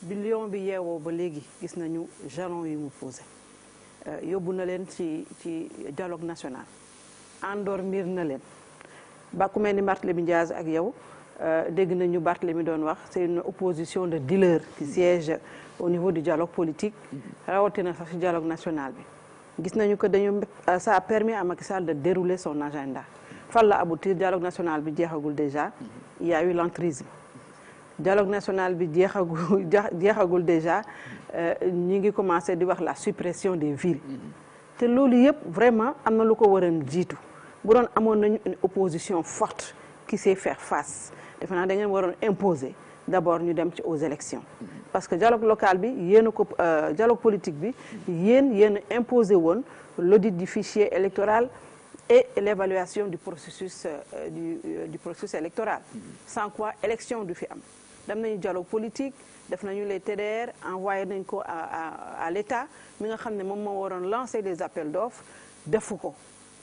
bi Lion bi yeewoo ba léegi gis nañu jalon yi mu posé yóbbu na leen ci dialogue national endormir na leen ba ku mel ni Barthélémy Dias ak yow dégg nañu Barthélémy doon wax c'est une opposition de dealers qui siège au niveau du dialogue politique rawatina sax ci dialogue national bi gis nañu que ça a permis à Macky Sall de dérouler son agenda fan la aboutir dialogue national bi jeexagul déjà il y a eu l'entrisme dialogue national bi jeexagul déjà ñi ngi commencé di wax la suppression des villes te loolu yëpp vraiment am na lu ko waroon jiitu bu doon amoon nañu une opposition forte qui sait faire face defe naa da ngeen waroon imposer d'abord ñu dem ci aux élections parce que dialogue local bi yéen a ko dialogue politique bi yéen imposé woon l'audit du fichier électoral et l'évaluation du processus électoral sans quoi élection du fi am dem nañu dialogue politique def nañu les TDR envoyé nañ ko à l'État mi nga xam ne moom moo waroon lancer des appels d'offres defu ko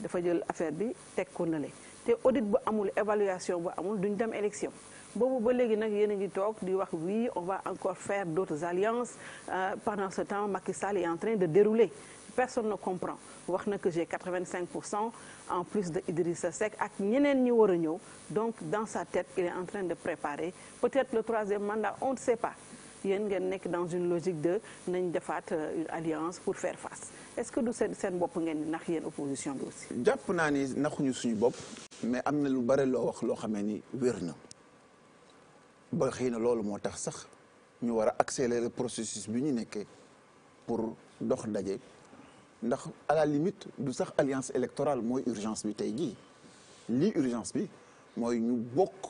dafa jël affaire bi teg ko na le te audit bu amul évaluation bu amul duñ dem élection boobu ba léegi nag yéen a ngi toog di wax oui on va encore faire d'autres alliances pendant ce temps Macky Sall est en train de dérouler personne ne comprend wax na que j'ai 85% en plus de Idrissa Seck ak ñeneen ñi war a ñëw donc dans sa tête il est en train de préparer peut-être le troisième mandat on ne sait pas yéen ngeen nekk dans une logique de nañ defaat une alliance pour faire face est-ce que du seen bopp ngeen di nax yéen opposition bi aussi. jàpp naa ni naxuñu suñu bopp mais am na lu bare loo wax loo xamee ni wér na ba xëy na loolu moo tax sax ñu war a accélérer processus bi ñu nekkee pour dox daje ndax à la limite du sax alliance électorale mooy urgence bi tey jii lii urgence bi mooy ñu bokk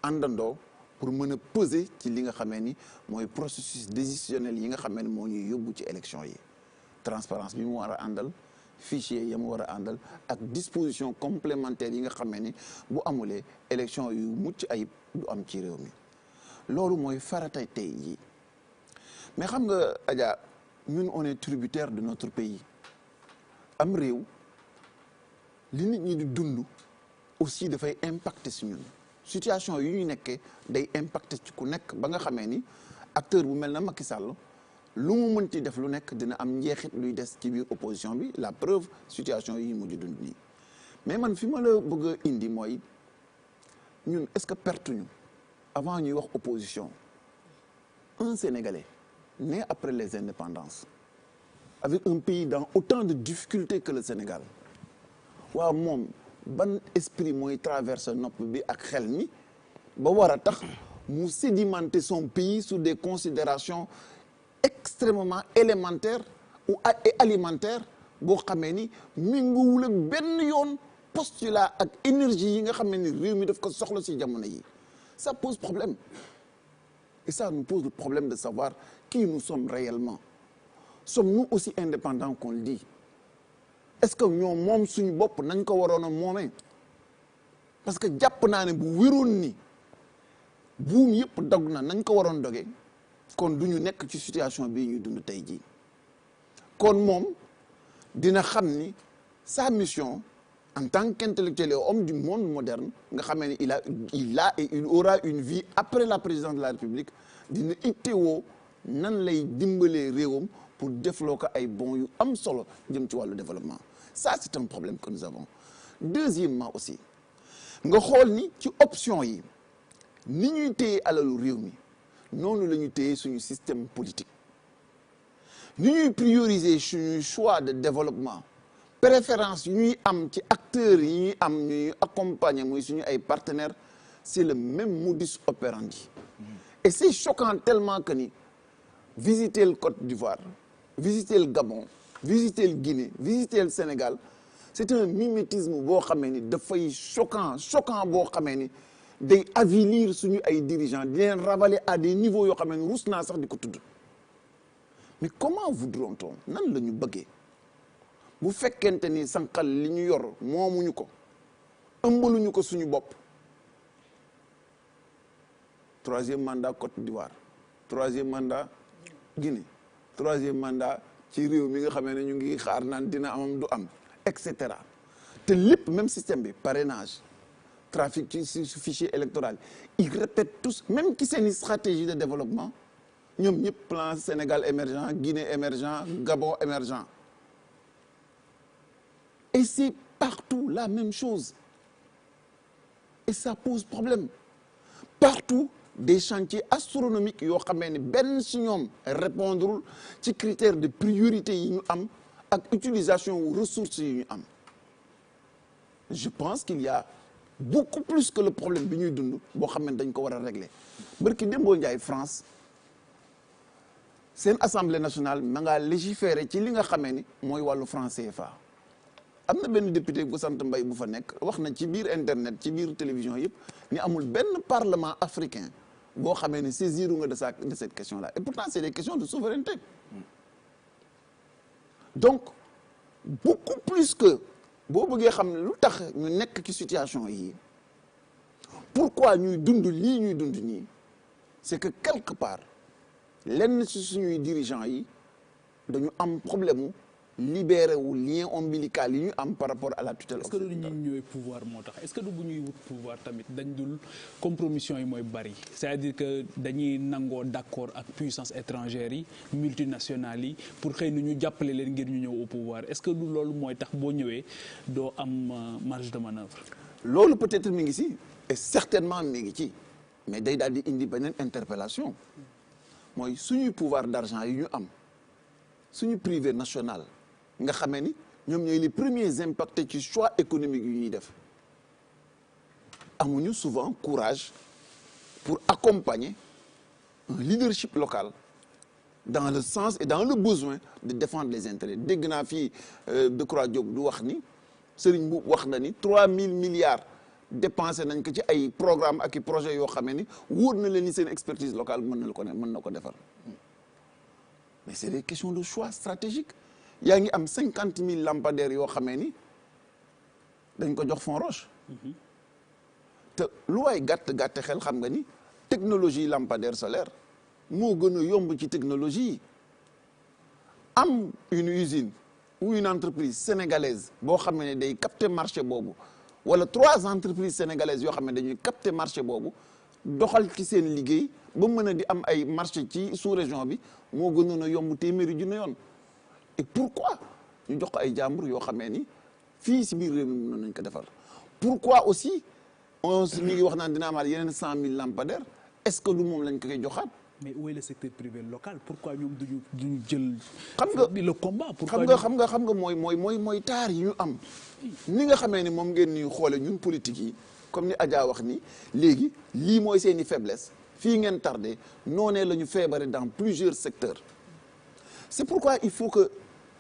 àndandoo pour mën a peser ci li nga xamee ni mooy processus décisionnel yi nga xamee ni moo ñuy yóbbu ci élection yi transparence bi mu war a àndal fichier ya mu war a àndal ak disposition complémentaire yi nga xamee ni bu amulee élection yu mucc ayib du am ci réew mi loolu mooy faratay tey yi mais xam nga Adja ñun on est tributaire de notre pays am réew li nit ñi di dund aussi dafay impacter si ñun situation yu ñu nekkee day impacter ci ku nekk ba nga xamee ni acteur bu mel na Macky Sall lu mu mën ci def lu nekk dina am njeexit luy des ci biir opposition bi la preuve situation yi mujj dund nii mais man fi ma la bëgg a indi mooy ñun est-ce que pertuñu avant ñuy wax opposition un Sénégalais né après les indépendances avec un pays dans autant de difficultés que le Sénégal waaw moom ban esprit mooy traverse nopp bi ak xel mi ba war a tax mu sédimenter son pays sur des considérations extrêmement élémentaires ou alimentaires boo xamee ni méngoowul ak benn yoon postulat ak énergie yi nga xamee ni réew mi daf ko soxla ci jamono yi ça pose problème et ça nous pose le problème de savoir qui nous sommes réellement sommes-nous aussi indépendants qu'on le dit est-ce que ñoom moom suñu bopp nañ ko waroon a moomee parce que jàpp naa ne bu wéroon ni buum yëpp dog na nañ ko waroon dogee kon du ñu nekk ci situation bii ñuy dund tey jii kon moom dina xam ni sa mission en tant qu'intellectuel et homme du monde moderne nga xamee ni il a et il aura une vie après la présidence de la République dina ittewoo nan lay dimbalee réewam pour defloo ko ay bons yu am solo jëm ci wàllu développement ça c'est un problème que nous avons deuxièmement aussi nga xool ni ci option yi ni ñuy téye alalu réew mi noonu la ñuy téye suñu système politique ni ñuy prioriser suñu choix de développement préférence yu ñuy am ci acteurs yi ñuy am ñuy accompagner muy suñu ay partenaires c'est le même modus operandi et c'est choquant tellement que ni visiter le Côte d'Ivoire visiter le Gabon visiter le Guinée visiter le Sénégal c'est un mimétisme boo xamee ni dafay choquant boo xamee ni day avilir suñu ay dirigeants di leen ravaler à des niveaux yoo xamee ni rus naa sax di ko tudd mais comment voudrait-on nan la ñu bëggee bu fekkente ni sànqal li ñu yor moomuñu ko ëmbaluñu ko suñu bopp troisième mandat Côte d'Ivoire troisième mandat Guinée troisième mandat ci réew mi nga xamee ne ñu ngi xaar naan dina am du am et cetera te lépp même système bi parrainage trafic ci fichier électoral ils répètent tous même ci seeni stratégie de développement ñoom ñëpp plan Sénégal émergent, Guinée émergent, Gabon émergent. Et c'est partout la même chose. Et ça pose problème. Partout, des chantiers astronomiques yoo xamee ne benn si ñoom répondre ci critères de priorité yi ñu am ak utilisation ressources yi ñu am. Je pense qu'il y a beaucoup plus que le problème bi ñuy dund boo xam ne dañ ko war a régler. Barki Dembo Ndiaye France seen assemblée nationale ma ngaa légiférer ci li nga xamee ni mooy wàllu franc CFA. am na benn député bu sant Mbay bu fa nekk wax na ci biir internet ci biir télévision yëpp ni amul benn parlement africain boo xamee ne saisiru nga de cette question là et pourtant c'est des questions de souveraineté. Donc beaucoup plus que boo bëggee xam ne lu tax ñu nekk ci situation yi pourquoi ñuy dund lii ñuy dund nii c'est que quelque part lenn ci suñuy dirigeants yi dañu am problème mu libéré wu lien ombilical yi ñu am par rapport à la tutelle occidentale. Est-ce que du ñu ñëwee pouvoir moo tax est-ce que du bu ñuy wut pouvoir tamit dañ dul compromission yi mooy bari c'est-à-dire que dañuy nangoo d'accord ak puissance étrangère yi multinationales yi pour xëy na ñu jàppale leen ngir ñu ñëw au pouvoir est-ce que du loolu mooy tax boo ñëwee doo am marge de manœuvre. loolu peut-être mi ngi ci et certainement mi ngi ci mais day daal di indi beneen interpellation mooy suñuy pouvoir d'argent yi ñu am suñu privé national. nga xamee ni ñoom ñooy les premiers impactés ci choix économique yu ñuy def amuñu souvent courage pour accompagner un leadership local dans le sens et dans le besoin de défendre les intérêts dégg naa fii Decroix Diop du wax ni Serigne bu wax na ni 3000 milliards dépensé nañ ko ci ay programmes ak i projets yoo xamee ni wóor na leen ni seen expertise locale mën na ko defar mais c'est des questions de choix stratégiques. yaa ngi am 50 000 lampadaires yoo xamee ni dañ ko jox fond roche te lu waay gàtt xel xam nga ni technologie lampadaire solaire moo gën a yomb ci technologie yi am une usine ou une entreprise sénégalaise boo xam ne day capter marché boobu wala 3 entreprises sénégalaises yoo xam ne dañuy capter marché boobu doxal ci seen liggéey ba mën a di am ay marché ci sous-région bi moo gënoon a yomb téeméeri junni yoon. Et pourquoi ñu jox ko ay jàmbur yoo xamee ni fii si biir réew mi mën nañ ko defar pourquoi aussi on mi ngi wax naan dina amaat yeneen 100 000 lampadaires est-ce que lu moom lañ ko koy joxaat. mais où est le secteur privé local pourquoi ñoom duñu jël. xam nga le combat. xam nga mooy taar yi ñu am. ni nga xamee ni moom ngeen ñuy xoole ñun politique yi comme ni Adja wax ni léegi lii mooy seeni faiblesse fii ngeen tardé noonee la ñu feebare dans plusieurs secteurs. C'est pourquoi il faut que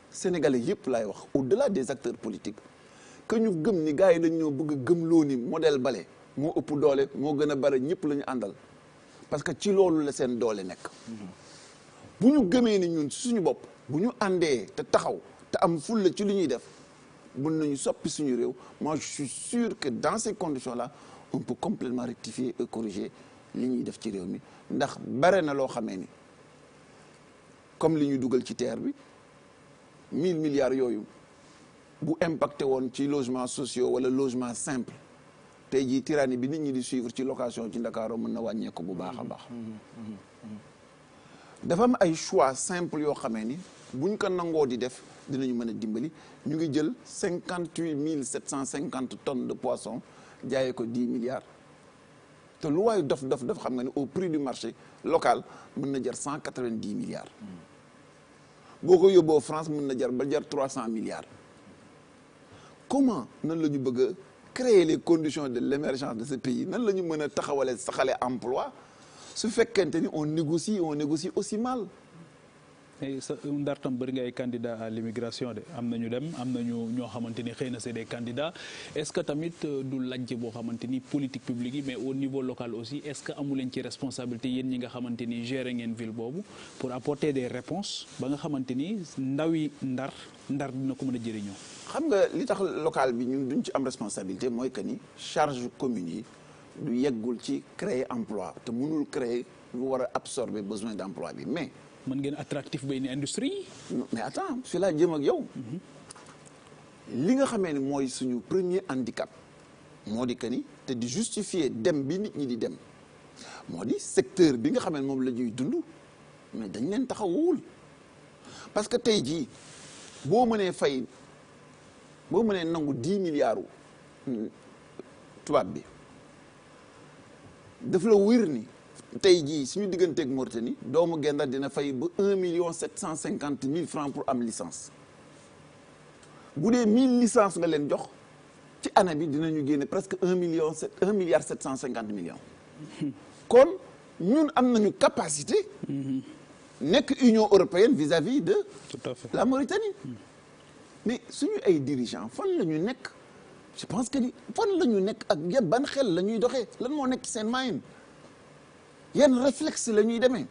Sénégalais yëpp laay wax au-delà des acteurs politiques que ñu gëm ni gars yi dañ ñoo bëgg a gëmloo ni modèle bale moo ëpp doole moo gën a bare ñëpp la ñu àndal parce que ci loolu la seen doole nekk. bu ñu gëmee ni ñun suñu bopp bu ñu àndee te taxaw te am fulla ci li ñuy def mën nañu soppi suñu réew moi je suis sûr que dans ces conditions-là on peut complètement rectifier et corriger li ñuy def ci réew mi ndax bare na loo xamee ni. comme li ñu dugal ci terre bi 1000 milliards yooyu bu impacté woon ci logements sociaux wala logement simple tey jii tyrannie bi nit ñi di suivre ci location ci Ndakaaru mën na wàññeeku bu baax a baax. dafa am ay choix simple yoo xamee ni buñ ko nangoo di def dinañu mën a dimbali ñu ngi jël 58 750 tonnes de poisson jaayee ko 10 milliards. te lu waayu dof xam nga ni au prix du marché local mën na jar 190 milliards. boo ko yóbboo France mën na jar 300 milliards. comment nan la ñu bëgg a créer les conditions de l'émergence de ce pays nan la ñu mën a taxawale saxale emploi su fekkente ni on négocie aussi mal. mais sa Ndar tam bëri nga ay candidats à l'immigration de am nañu dem am nañu ñoo xamante ni xëy na c'est des candidats est-ce que tamit du lajj boo xamante ni politique publique yi mais au niveau local aussi est-ce que amu leen ci responsabilité yéen ñi nga xamante ni gérer ngeen ville boobu pour apporter des réponses ba nga xamante ni ndawi Ndar dina ko mën a jëriñoo. xam nga li tax local bi ñun duñ ci am responsabilité mooy que ni charge commune yi du yeggul ci créer emploi te mënul créer lu war a absorber besoin d'emploi bi mais. mën ngeen attractif bay ni industrie. mais attends fi laa jëm ak yow. li nga xamee ni mooy suñu premier handicap moo di que ni te di justifier dem bi nit ñi di dem moo di secteur bi nga xamee ni moom la ñuy dund mais dañ leen taxawul parce que tey jii boo mënee fay boo mënee nangu 10 milliards tubaab bi daf la wér ni tey jii suñu digganteeg Mauritanie doomu Gendar dina fay ba 1,750,000 francs pour am licence bu dee 1000 licences nga leen jox ci année bi dinañu génne presque 1,750 millions kon ñun am nañu capacité nekk Union européenne vis-à-vis de Tout à fait. la Mauritanie mais suñu ay dirigeants fan la ñu nekk je pense que ni fan la ñu nekk ak yan ban xel la ñuy doxee lan moo nekk seen maayin yan réflexe la ñuy demee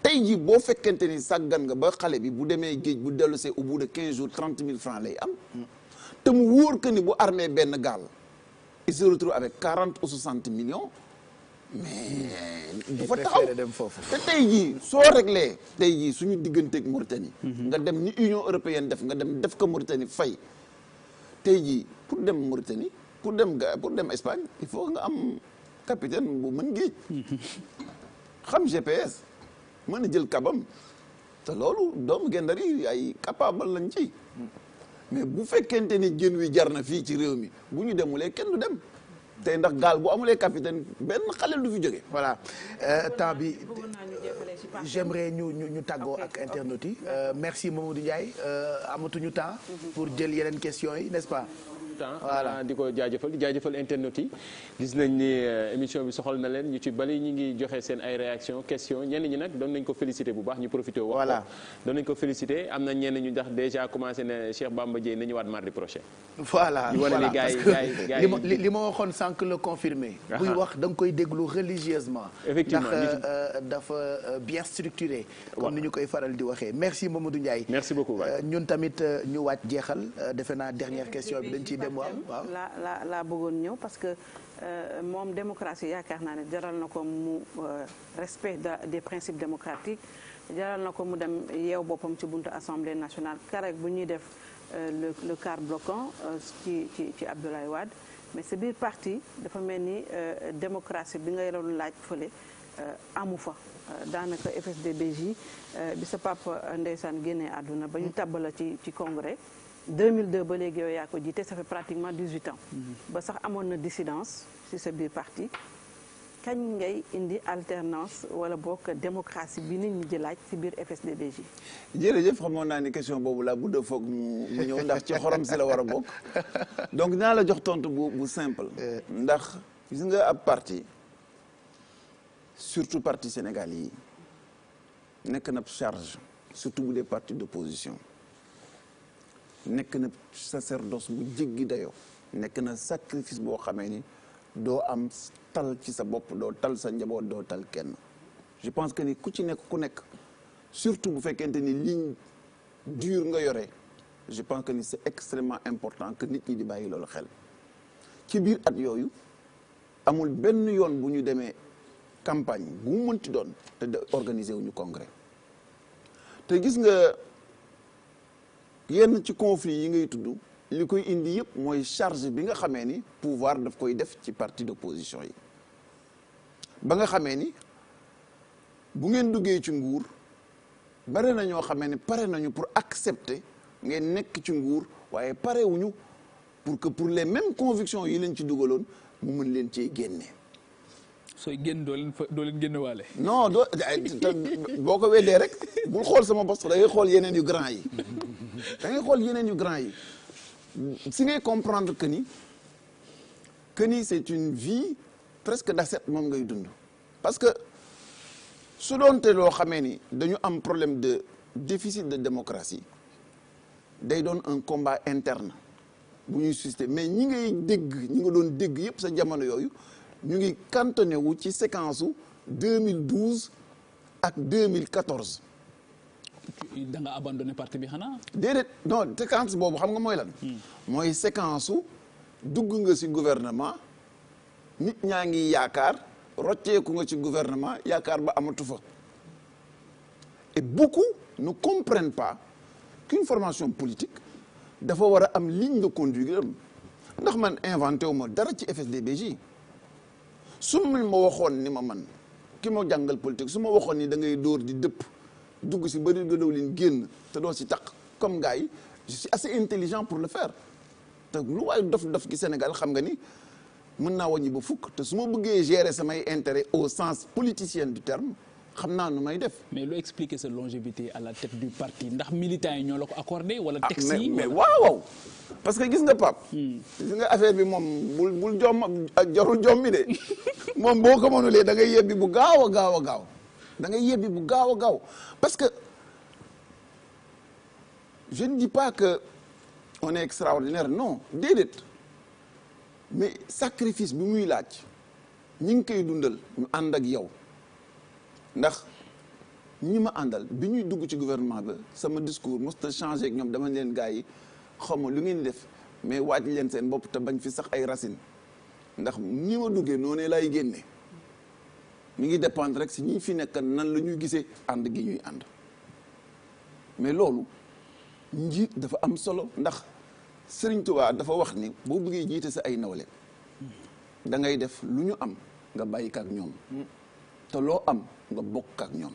tey jii boo fekkente ni sàggan nga ba xale bi bu demee géej bu dellusee au bout de 15 jours 30,000 francs lay am te mu wóor que ni bu armée benn gaal il se retrouve avec 40 ou 60 millions mais dafa taxaw dem foofu. te tey jii soo réglé tey jii suñu digganteeg Mauritanie nga dem ni Union européenne def nga dem def ko Mauritanie fay tey jii pour dem Mauritanie pour dem Espagne il faut nga am capitaine bu mën géej xam GPS mën a jël kabam te loolu doomu Gendar yi ay capable lañ ci mais bu fekkente ni jën wi jar na fii ci réew mi bu ñu demulee kenn du dem tey ndax gaal bu amulee capitaine benn xale du fi jóge. voilà temps bi j'aimerais ñu tàggoo ak internautes yi merci Mamadou Ndiaye amatuñu temps pour jël yeneen questions yi n'est-ce pas. voilà di ko jaajëfal di jaajëfal internet yi gis nañ ni émission bi soxal na leen ñu ci bali ñu ngi joxe seen ay réaction question ñenn ñi nag doon nañ ko féliciter bu baax ñu profité wax voilà doon nañ ko féliciter am na ñenn ñu ndax déjà commencé na Cheikh Bamba Dièye nañu waat mardi prochain voilà ñu wane ni gars yi li ma waxoon sànq le confirmé buy wax da nga koy déglu religieusement effectivement ndax dafa bien structuré comme ni ñu koy faral di waxee merci Mamadou Ndiaye merci beaucoup ñun tamit ñu wàcc jeexal defe naa dernière question bi dañ ciy dem waaw laa bëggoon ñëw parce que moom démocratie yaakaar naa ne jaral na ko mu respect des principes démocratiques jaral na ko mu dem yeew boppam ci buntu assemblée nationale karek bu ñuy def le quart bloquant ci Abdoulaye Wade mais ce biir parti dafa mel ni démocratie bi ngay doon laaj fële amu fa daanaka FSD/BJ bi sa papa ndeysaan génnee àdduna ba ñu tàbbala ci congrès 2002 ba léegi yow yaa ko jiite ça fait pratiquement 18 ans. ba sax amoon na dissidence ci sa biir parti kañ ngay indi alternance wala bokk démocratie bi nit ñi di laaj ci biir FSD/BJ. jërëjëf xamoon naa ni question boobu laa budde foog mu ñëw ndax ci xorom si la war a bokk donc dinaa la jox tontu bu simple. ndax gis nga ab parti surtout parti Sénégal yi nekk na charge surtout bu dee parti d'opposition. nekk na sacerdoce bu jéggi dayoo nekk na sacrifice boo xamee ni doo am tal ci sa bopp doo tal sa njaboot doo tal kenn je pense que ni ku ci nekk ku nekk surtout bu fekkente ni ligne dure nga yore je pense que ni c'est extrêmement important que nit ñi di bàyyi loolu xel ci biir at yooyu amul benn yoon bu ñu demee campagne bu mu mënti doon te de organiser wuñu congrès te gis nga yenn ci conflit yi ngay tudd li koy indi yëpp mooy charge bi nga xamee ni pouvoir daf koy def ci parti d'opposition yi ba nga xamee ni bu ngeen duggee ci nguur bare na ñoo xamee ni pare nañu pour accepter ngeen nekk ci nguur waaye parewuñu pour que pour les mêmes convictions yi leen ci dugaloon mu mën leen cee génne. sooy génn doo leen génn waale. non boo ko weddee rek bul xool sama bopp da ngay xool yeneen yu grand yi da ngay xool yeneen yu grand yi si ngay comprendre que ni c'est une vie presque d'ascète moom ngay dund parce que su doonte loo xamee ni dañu am problème de déficit de démocratie day doon un combat interne bu ñuy susciter mais ñi nga doon dégg yëpp sa jamono yooyu ñu ngi cantonné wu ci séquence su 2012 ak 2014. da nga abandonné parti bi xanaa. déedéet non séquence boobu xam nga mooy lan. mooy séquence su dugg nga ci gouvernement nit ñaa ngi yaakaar rocceeku nga ci gouvernement yaakaar ba amatu fa. et beaucoup ne comprennent pas qu'une formation politique dafa war a am ligne de conduite ndax man inventé wu ma dara ci FSD/BJ su ma waxoon ni ma man ki ma jàngal politique su ma waxoon ni da ngay dóor di dëpp dugg si bëri nga daw leen génn te doo si taq comme gars yi je suis assez intelligent pour le faire te lu waaye dof ki Sénégal xam nga ni mën naa wàññi ba fukk te su ma bëggee gérer samay intérêt au sens politicien du terme xam naa nu may def. mais lu expliquer sa longévité à la tête du parti ndax militants yi ñoo la ko accordé wala texte yi mais waaw parce que gis nga Pape. gis nga affaire bi moom bul jom ak jarul jom mi de moom boo ko mënulee da ngay yebbi bu gaaw a gaaw da ngay yebbi bu gaaw a gaaw parce que je ne dis pas que on est extraordinaire non déedéet mais sacrifice bi muy laaj ñi ngi koy dundal ñu ànd ak yow. ndax ñi ma àndal bi ñuy dugg ci gouvernement ba sama discours mosut a changé ak ñoom dama leen gars yi xaw ma lu ngeen def mais waaj leen seen bopp te bañ fi sax ay racines ndax ni ma duggee noonu lay génne mi ngi dépendre rek si ñi fi nekk nan la ñuy gisee ànd gi ñuy ànd mais loolu njiit dafa am solo ndax Serigne Touba dafa wax ni boo bëggee jiite sa ay nawle da ngay def lu ñu am nga bàyyi ak ñoom. te loo am nga bokk ak ñoom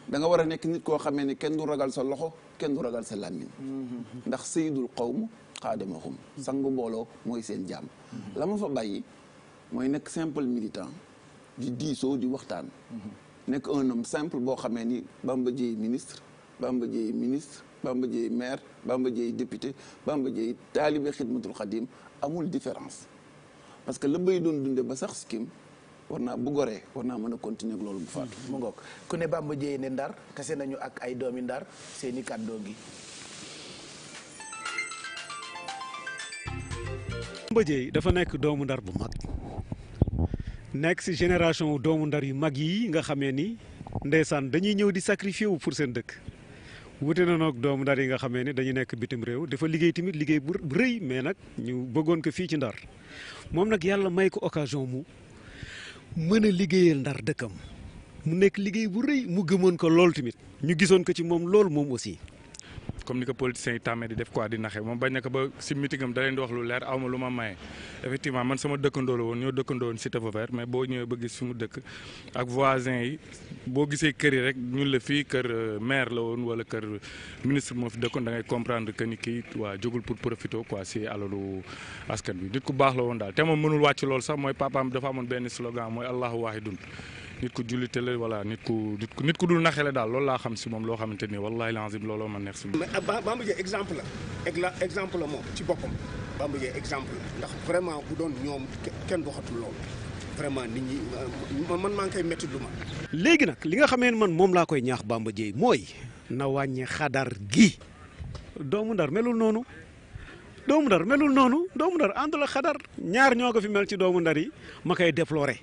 da nga war a nekk nit koo xamee ni kenn du ragal sa loxo kenn du ragal sa làmmiñ ndax sayyidul qawm xaadimahum sangu mbooloo mooy seen jaam la ma fa bàyyi mooy nekk simple militant di diisoo di waxtaan nekk un homme simple boo xamee ni Bamba Dièye ministre Bamba Dièye ministre Bamba Dièye maire Bamba Dièye député Bamba Dièye taalibe xidmatul xadim amul différence parce que la bay doon dunde ba sax sikkim war naa bu goree war naa mën a continuer ak loolu bu faatu. mu ngoog ku ne Bamba Dièye ne Ndar tase nañu ak ay doomi Ndar seeni kàddoo gi. Bamba Dièye dafa nekk doomu Ndar bu mag nekk ci génération doomu Ndar yu mag yi nga xamee ni ndeysaan dañuy ñëw di sacrifier wu pour seen dëkk wute na nag doomu Ndar yi nga xamee ni dañu nekk bitim réew dafa liggéey tamit liggéey bu rëy mais nag ñu bëggoon ko fii ci Ndar moom nag yàlla may ko occasion mu mën a liggéeyal Ndar dëkkam mu nekk liggéey bu rëy mu gëmoon ko lool tamit ñu gisoon ko ci moom loolu moom aussi. comme ni ko politiciens yi tàmmee di def quoi di naxe moom bañ na ko ba si meeting am da leen di wax lu leer aw ma lu ma maye effectivement man sama dëkkandoo la woon ñoo dëkkandoo woon Cité Vauvert mais boo ñëwee ba gis fi mu dëkk ak voisins yi boo gisee kër yi rek ñun la fii kër maire la woon wala kër ministre moo fi dëkkoon da ngay comprendre que ni kii waa jógul pour profiter quoi si alalu askan bi nit ku baax la woon daal te moom mënul wàcc loolu sax mooy papaam dafa amoon benn slogan mooy Allahu waahidun nit ku jullite la voilà nit ku dul naxele daal loolu laa xam si moom loo xamante ni wallahi lazim looloo ma neex si moom. mais Bamba Dièye exemple la moom ci boppam Bamba Dièye exemple la ndax vraiment bu doon ñoom kenn doxatul loolu vraiment nit ñi man maa ngi koy métti lu ma. léegi nag li nga xamee ne man moom laa koy ñaax Bamba Dièye mooy na wàññi xadar gi doomu Ndar melul noonu doomu Ndar àndul ak xadar ñaar ñoo ko fi mel ci doomu Ndar yi ma koy déplorer.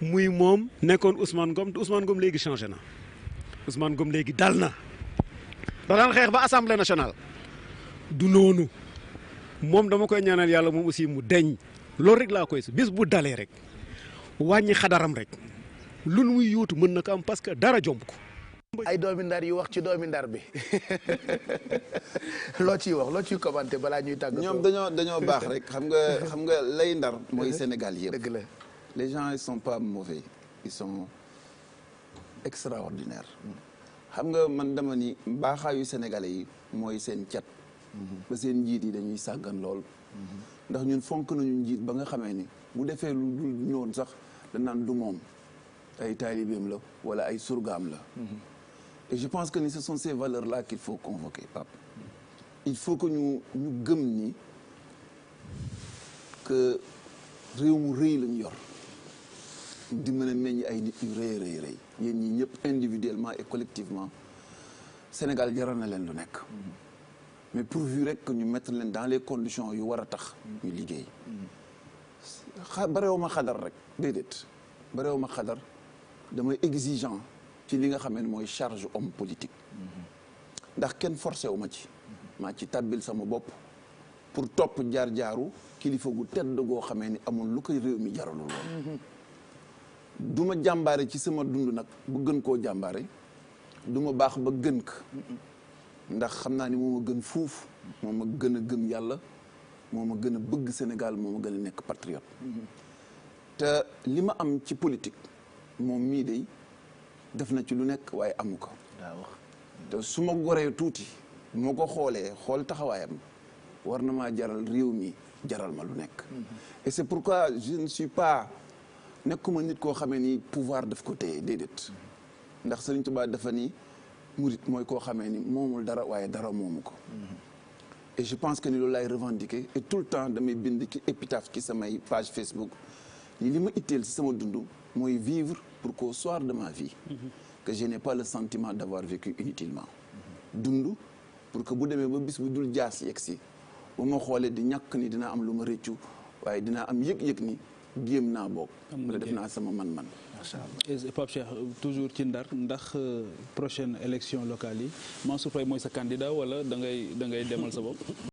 muy moom nekkoon Ousmane Ngom te Ousmane Ngom léegi changé na Ousmane Ngom léegi dal na da daan xeex ba assemblée nationale du noonu moom dama koy ñaanal yàlla moom aussi mu deñ loolu rek laa koy si bis bu dalee rek wàññi xadaram rek lu muy yóotu mën na ko am parce que dara jomb ko. ay doomi Ndar yu wax ci doomi Ndar bi loo ciy commenté balaa ñuy tàggatoo. ñoom dañoo baax rek xam nga lay Ndar mooy Sénégal yëpp. dëgg la. Les gens ils sont pas mauvais ils sont extraordinaires xam nga man dama ni baaxaayu sénégalais yi mooy seen cat ba seen njiit yi dañuy sàggan lool ndax ñun fonk nañu njiit ba nga xamee ni bu defee lu dul ñoon sax da naan du moom ay taalibeem la wala ay surgaam la et je pense que ni ce sont ces valeurs là qu'il faut convoquer Pape il faut que ñu gëm ni que réew mu rëy lañu yor di mën a meññ ay nit yu rëy yéen ñi ñëpp individuellement et collectivement Sénégal jaral na leen lu nekk mais pourvu rek que ñu mettre leen dans les conditions yu war a tax ñu liggéey bareewu ma xadar rek déedéet bareewu ma xadar damay exigeant ci li nga xam ne mooy charge homme politique ndax kenn forcé wu ma ci maa ci tàbbil sama bopp pour topp jaar-jaaru kilifa gu tedd goo xamee ni amul lu koy réew mi jaralul woon du ma jàmbaare ci sama dund nag ba gën koo jàmbaare du ma baax ba gën ko ndax xam naa ni moo ma gën fuuf moo ma gën a gëm yàlla moo ma gën a bëgg Sénégal moo ma gën a nekk patriote te li ma am ci politique moom mii de def na ci lu nekk waaye amu ko te su ma goree tuuti moo ko xoolee xool taxawaayam war na maa jaral réew mi jaral ma lu nekk et c'est pourquoi je ne suis pas nekkuma nit koo xamee ni pouvoir daf ko téye déedéet ndax Sëriñ Tuubaa dafa ni murit mooy koo xamee ni moomul dara waaye dara moomu ko et je pense que ni loolu laay revendiquer et tout le temps damay bind ci épitaphe ci samay page Facebook ni li ma itteel ci sama dund mooy vivre pour qu'au soir de ma vie que je n'ai pas le sentiment d'avoir vécu inutilement dund pour que bu demee ba bis bu dul jaas yegg si bu ma xoolee di ñàkk ni dinaa am lu ma rëccu waaye dinaa am yëg-yëg ni géem naa boog wala def naa sama man-man. macha allah et Pape Cheikh toujours ci Ndar ndax prochaine élection locale yi Mansour Faye mooy sa candidat wala da ngay demal sa bopp